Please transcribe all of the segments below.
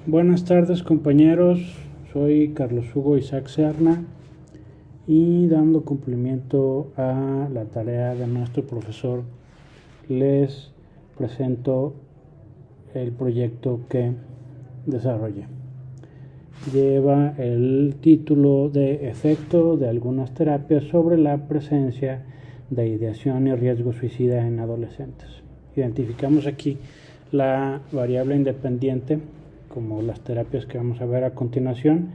Buenas tardes compañeros, soy Carlos Hugo Isaac Serna y dando cumplimiento a la tarea de nuestro profesor les presento el proyecto que desarrollé. Lleva el título de Efecto de algunas terapias sobre la presencia de ideación y riesgo suicida en adolescentes. Identificamos aquí la variable independiente como las terapias que vamos a ver a continuación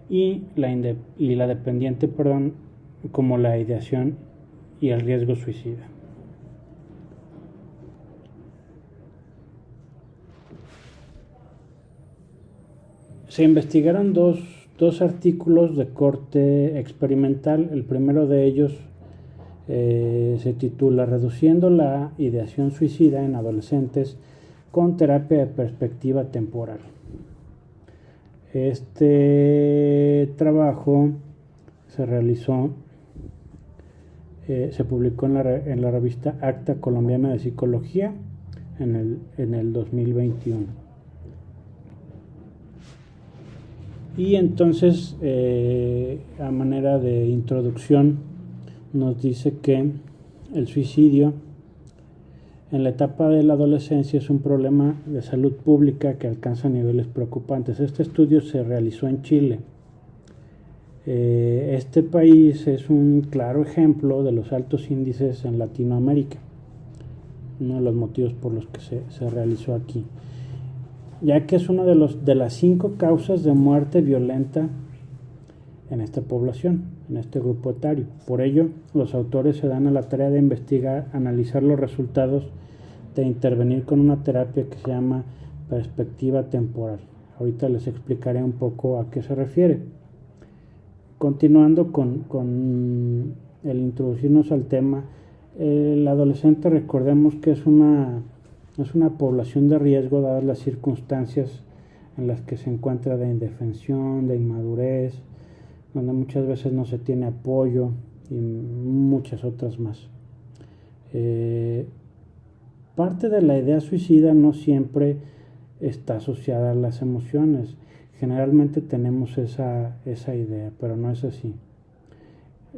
y la dependiente, como la ideación y el riesgo suicida. Se investigaron dos artículos de corte experimental. El primero de ellos se titula Reduciendo la ideación suicida en adolescentes con terapia de perspectiva temporal. Este trabajo se realizó, se publicó en la revista Acta Colombiana de Psicología en el 2021. Y entonces, a manera de introducción, nos dice que el suicidio en la etapa de la adolescencia es un problema de salud pública que alcanza niveles preocupantes. Este estudio se realizó en Chile. Este país es un claro ejemplo de los altos índices en Latinoamérica, uno de los motivos por los que se realizó aquí, ya que es una de las 5 causas de muerte violenta en esta población, en este grupo etario. Por ello, los autores se dan a la tarea de investigar, analizar los resultados de intervenir con una terapia que se llama perspectiva temporal. Ahorita les explicaré un poco a qué se refiere. Continuando con el introducirnos al tema, el adolescente, recordemos que es una población de riesgo dadas las circunstancias en las que se encuentra de indefensión, de inmadurez, donde muchas veces no se tiene apoyo y muchas otras más. Parte de la idea suicida no siempre está asociada a las emociones. Generalmente tenemos esa idea, pero no es así.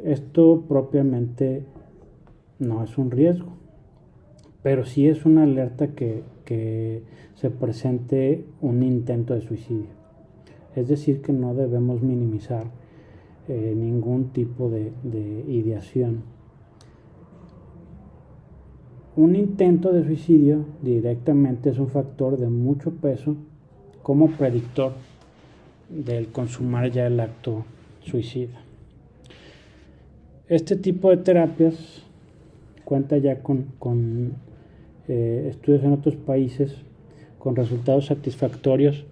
Esto propiamente no es un riesgo, pero sí es una alerta que se presente un intento de suicidio. Es decir, que no debemos minimizar ningún tipo de ideación. Un intento de suicidio directamente es un factor de mucho peso como predictor del consumar ya el acto suicida. Este tipo de terapias cuenta ya con estudios en otros países con resultados satisfactorios,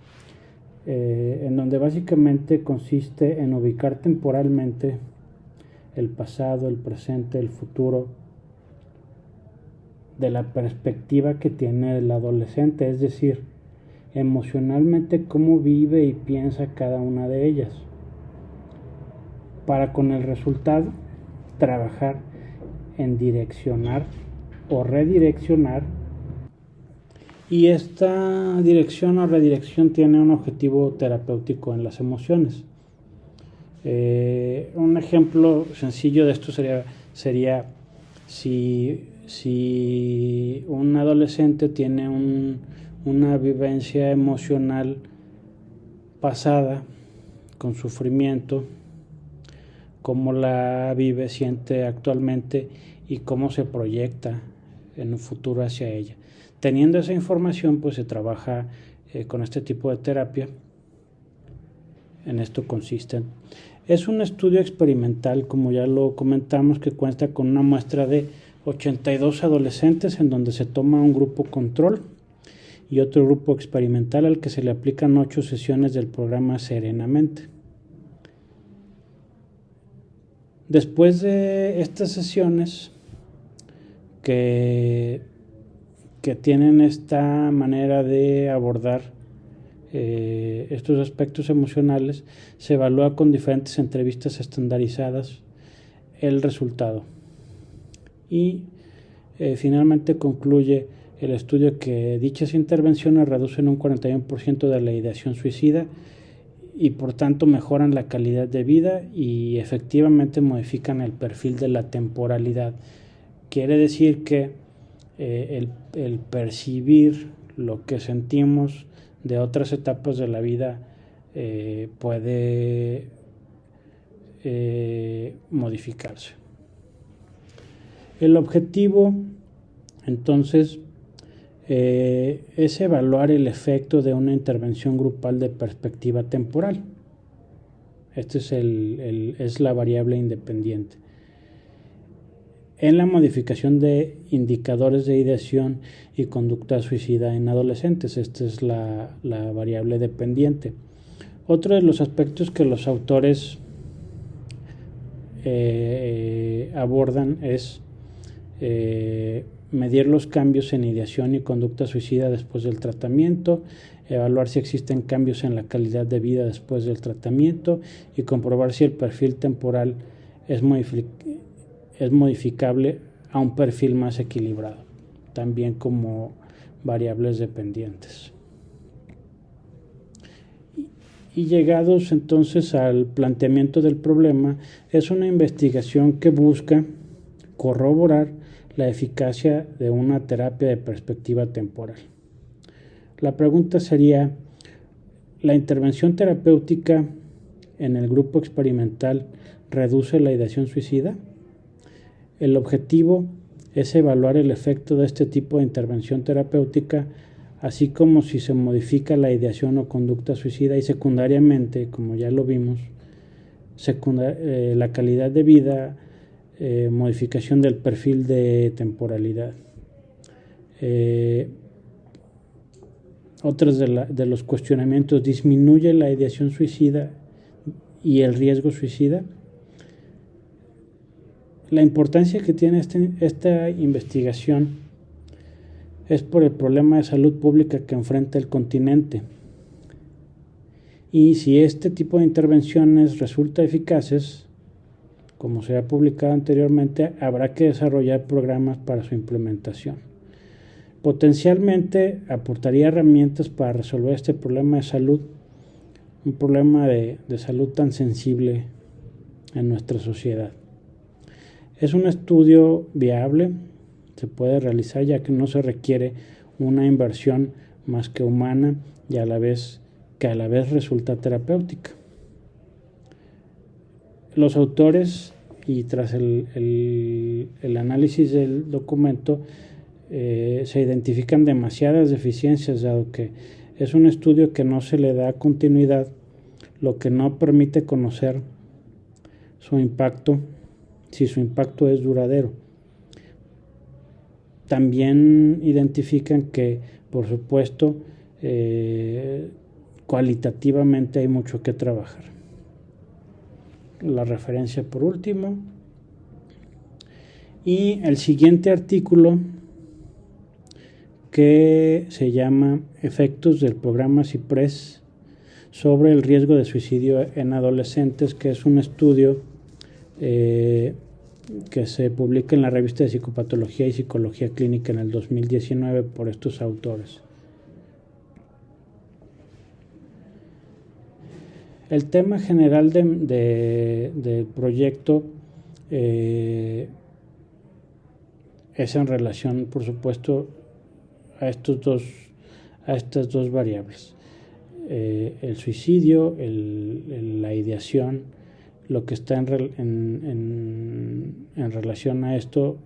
en donde básicamente consiste en ubicar temporalmente el pasado, el presente, el futuro de la perspectiva que tiene el adolescente, es decir, emocionalmente cómo vive y piensa cada una de ellas, para con el resultado trabajar en direccionar o redireccionar, y esta dirección o redirección tiene un objetivo terapéutico en las emociones. Un ejemplo sencillo de esto sería si un adolescente tiene una vivencia emocional pasada con sufrimiento, cómo la vive, siente actualmente y cómo se proyecta en un futuro hacia ella. Teniendo esa información, pues se trabaja con este tipo de terapia. En esto consiste. Es un estudio experimental, como ya lo comentamos, que cuenta con una muestra de 82 adolescentes en donde se toma un grupo control y otro grupo experimental al que se le aplican 8 sesiones del programa Serenamente. Después de estas sesiones que tienen esta manera de abordar estos aspectos emocionales, se evalúa con diferentes entrevistas estandarizadas el resultado y finalmente concluye el estudio que dichas intervenciones reducen un 41% de la ideación suicida y por tanto mejoran la calidad de vida y efectivamente modifican el perfil de la temporalidad. Quiere decir que el percibir lo que sentimos de otras etapas de la vida puede modificarse. El objetivo entonces es evaluar el efecto de una intervención grupal de perspectiva temporal. Este es la variable independiente. En la modificación de indicadores de ideación y conducta suicida en adolescentes, esta es la variable dependiente. Otro de los aspectos que los autores abordan es medir los cambios en ideación y conducta suicida después del tratamiento, evaluar si existen cambios en la calidad de vida después del tratamiento y comprobar si el perfil temporal es modificable a un perfil más equilibrado, también como variables dependientes. Y llegados entonces al planteamiento del problema, es una investigación que busca corroborar la eficacia de una terapia de perspectiva temporal. La pregunta sería, ¿la intervención terapéutica en el grupo experimental reduce la ideación suicida? El objetivo es evaluar el efecto de este tipo de intervención terapéutica, así como si se modifica la ideación o conducta suicida y secundariamente, como ya lo vimos, la calidad de vida, modificación del perfil de temporalidad. Otros de los cuestionamientos: ¿disminuye la ideación suicida y el riesgo suicida? La importancia que tiene esta investigación es por el problema de salud pública que enfrenta el continente. Y si este tipo de intervenciones resulta eficaces, como se ha publicado anteriormente, habrá que desarrollar programas para su implementación. Potencialmente aportaría herramientas para resolver este problema de salud, un problema de salud tan sensible en nuestra sociedad. Es un estudio viable, se puede realizar ya que no se requiere una inversión más que humana y a la vez resulta terapéutica. Los autores, y tras el análisis del documento, se identifican demasiadas deficiencias, dado que es un estudio que no se le da continuidad, lo que no permite conocer su impacto, si su impacto es duradero. También identifican que, por supuesto, cualitativamente hay mucho que trabajar. La referencia por último. Y el siguiente artículo, que se llama Efectos del programa CIPRES sobre el riesgo de suicidio en adolescentes, que es un estudio que se publica en la revista de Psicopatología y Psicología Clínica en el 2019 por estos autores. El tema general del proyecto es en relación, por supuesto, a estas dos variables: el suicidio, la ideación, lo que está en relación a esto,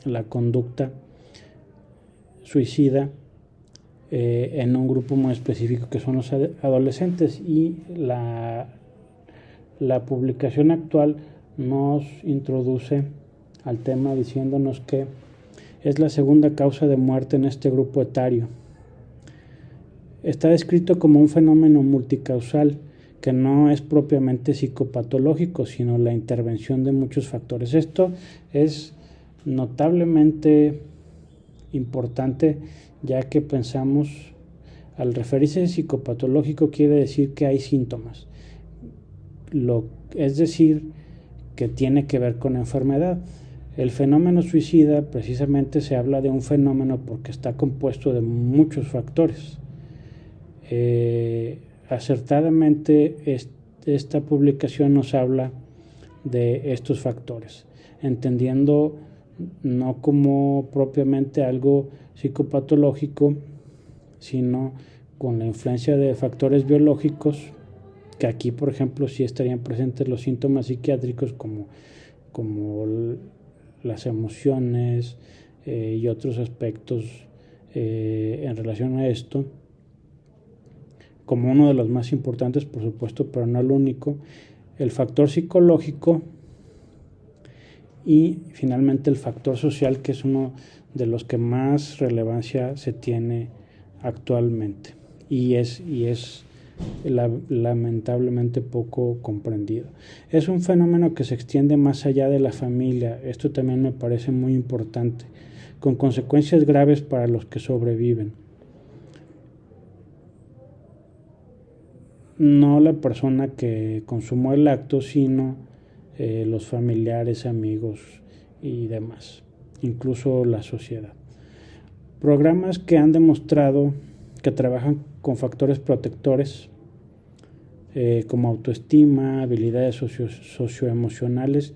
la conducta suicida en un grupo muy específico que son los adolescentes. Y la publicación actual nos introduce al tema diciéndonos que es la segunda causa de muerte en este grupo etario. Está descrito como un fenómeno multicausal que no es propiamente psicopatológico, sino la intervención de muchos factores. Esto es notablemente importante, ya que pensamos, al referirse a psicopatológico quiere decir que hay síntomas, es decir, que tiene que ver con enfermedad. El fenómeno suicida precisamente se habla de un fenómeno porque está compuesto de muchos factores. Acertadamente esta publicación nos habla de estos factores, entendiendo no como propiamente algo psicopatológico, sino con la influencia de factores biológicos, que aquí, por ejemplo, sí estarían presentes los síntomas psiquiátricos como las emociones y otros aspectos en relación a esto, como uno de los más importantes, por supuesto, pero no el único, el factor psicológico y finalmente el factor social, que es uno de los que más relevancia se tiene actualmente y es lamentablemente poco comprendido. Es un fenómeno que se extiende más allá de la familia, esto también me parece muy importante, con consecuencias graves para los que sobreviven. No la persona que consumó el acto, sino los familiares, amigos y demás, incluso la sociedad. Programas que han demostrado que trabajan con factores protectores como autoestima, habilidades socioemocionales,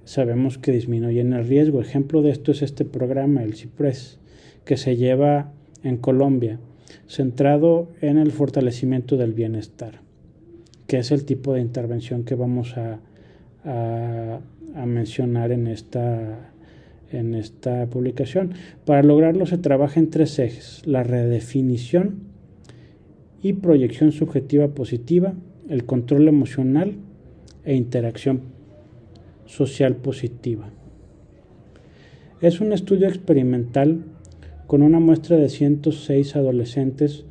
sabemos que disminuyen el riesgo. Ejemplo de esto es este programa, el CIPRES, que se lleva en Colombia, centrado en el fortalecimiento del bienestar, que es el tipo de intervención que vamos a mencionar en esta publicación. Para lograrlo se trabaja en 3 ejes: la redefinición y proyección subjetiva positiva, el control emocional e interacción social positiva. Es un estudio experimental con una muestra de 106 adolescentes,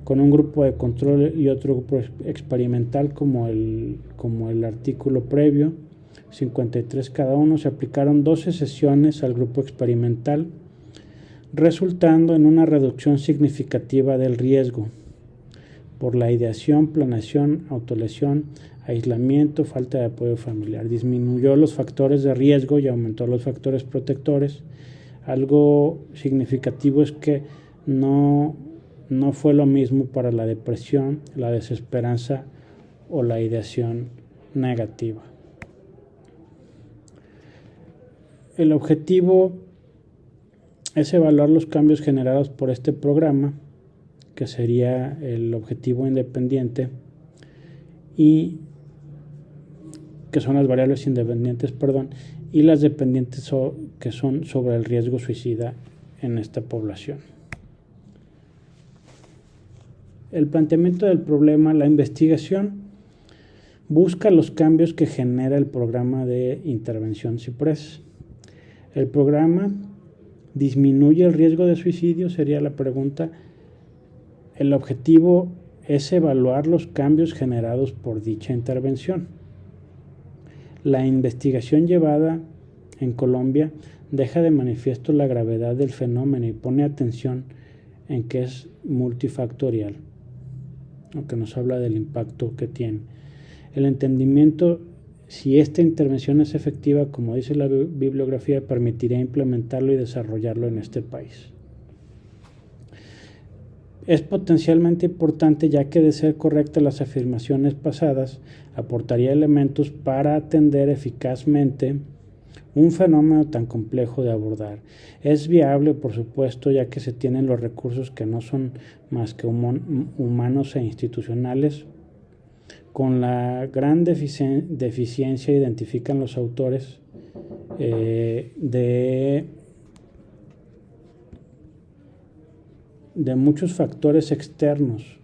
con un grupo de control y otro grupo experimental como el artículo previo, 53 cada uno. Se aplicaron 12 sesiones al grupo experimental, resultando en una reducción significativa del riesgo por la ideación, planeación, autolesión, aislamiento, falta de apoyo familiar. Disminuyó los factores de riesgo y aumentó los factores protectores. Algo significativo es que no fue lo mismo para la depresión, la desesperanza o la ideación negativa. El objetivo es evaluar los cambios generados por este programa, que sería el objetivo independiente, y que son las variables independientes, y las dependientes que son sobre el riesgo suicida en esta población. El planteamiento del problema: la investigación busca los cambios que genera el programa de intervención CIPRES. ¿El programa disminuye el riesgo de suicidio?, sería la pregunta. El objetivo es evaluar los cambios generados por dicha intervención. La investigación llevada en Colombia deja de manifiesto la gravedad del fenómeno y pone atención en que es multifactorial, aunque nos habla del impacto que tiene. El entendimiento: si esta intervención es efectiva, como dice la bibliografía, permitirá implementarlo y desarrollarlo en este país. Es potencialmente importante, ya que, de ser correctas las afirmaciones pasadas, aportaría elementos para atender eficazmente un fenómeno tan complejo de abordar. Es viable, por supuesto, ya que se tienen los recursos, que no son más que humanos e institucionales. Con la gran deficiencia identifican los autores de muchos factores externos.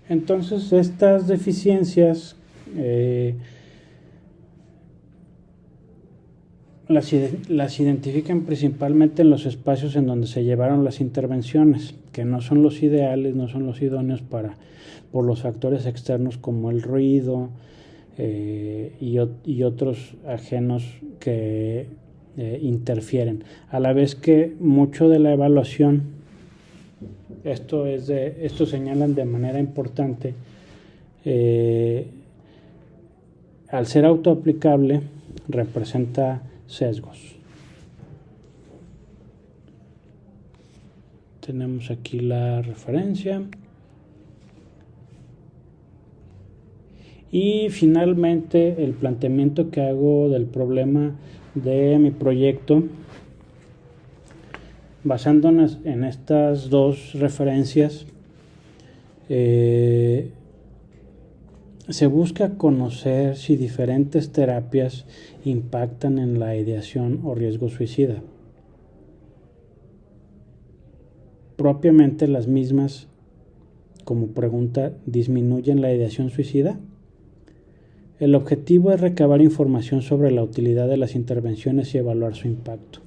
Entonces, estas deficiencias las identifican principalmente en los espacios en donde se llevaron las intervenciones, que no son los ideales, no son los idóneos por los factores externos como el ruido y otros ajenos que interfieren, a la vez que mucho de la evaluación, esto señalan de manera importante, al ser autoaplicable, representa sesgos. Tenemos aquí la referencia. Y finalmente el planteamiento que hago del problema de mi proyecto, basándonos en estas dos referencias, se busca conocer si diferentes terapias impactan en la ideación o riesgo suicida. Propiamente las mismas, como pregunta, ¿disminuyen la ideación suicida? El objetivo es recabar información sobre la utilidad de las intervenciones y evaluar su impacto.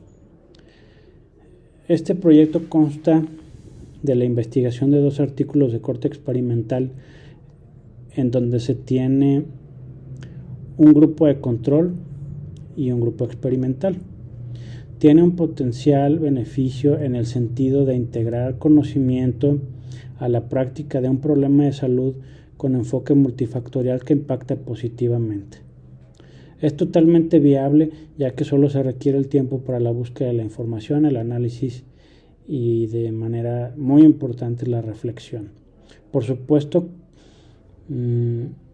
Este proyecto consta de la investigación de 2 artículos de corte experimental en donde se tiene un grupo de control y un grupo experimental. Tiene un potencial beneficio en el sentido de integrar conocimiento a la práctica de un problema de salud con enfoque multifactorial que impacta positivamente. Es totalmente viable, ya que solo se requiere el tiempo para la búsqueda de la información, el análisis y, de manera muy importante, la reflexión. Por supuesto,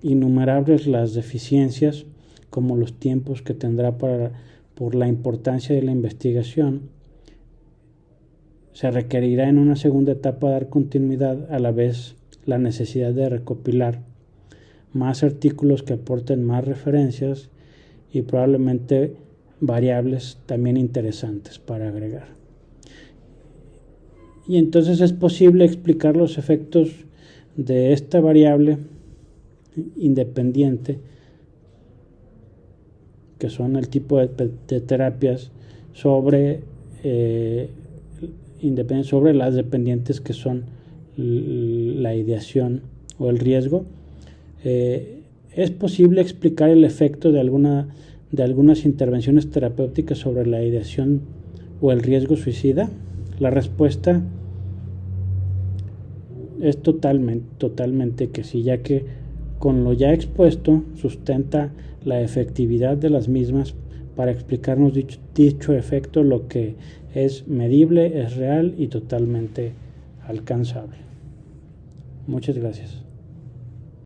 innumerables las deficiencias, como los tiempos que tendrá por la importancia de la investigación. Se requerirá en una segunda etapa dar continuidad, a la vez la necesidad de recopilar más artículos que aporten más referencias y probablemente variables también interesantes para agregar. Y entonces es posible explicar los efectos de esta variable independiente, que son el tipo de terapias, sobre las dependientes, que son la ideación o el riesgo. Es posible explicar el efecto de algunas intervenciones terapéuticas sobre la ideación o el riesgo suicida. La respuesta es totalmente que sí, ya que con lo ya expuesto sustenta la efectividad de las mismas para explicarnos dicho efecto, lo que es medible, es real y totalmente alcanzable. Muchas gracias.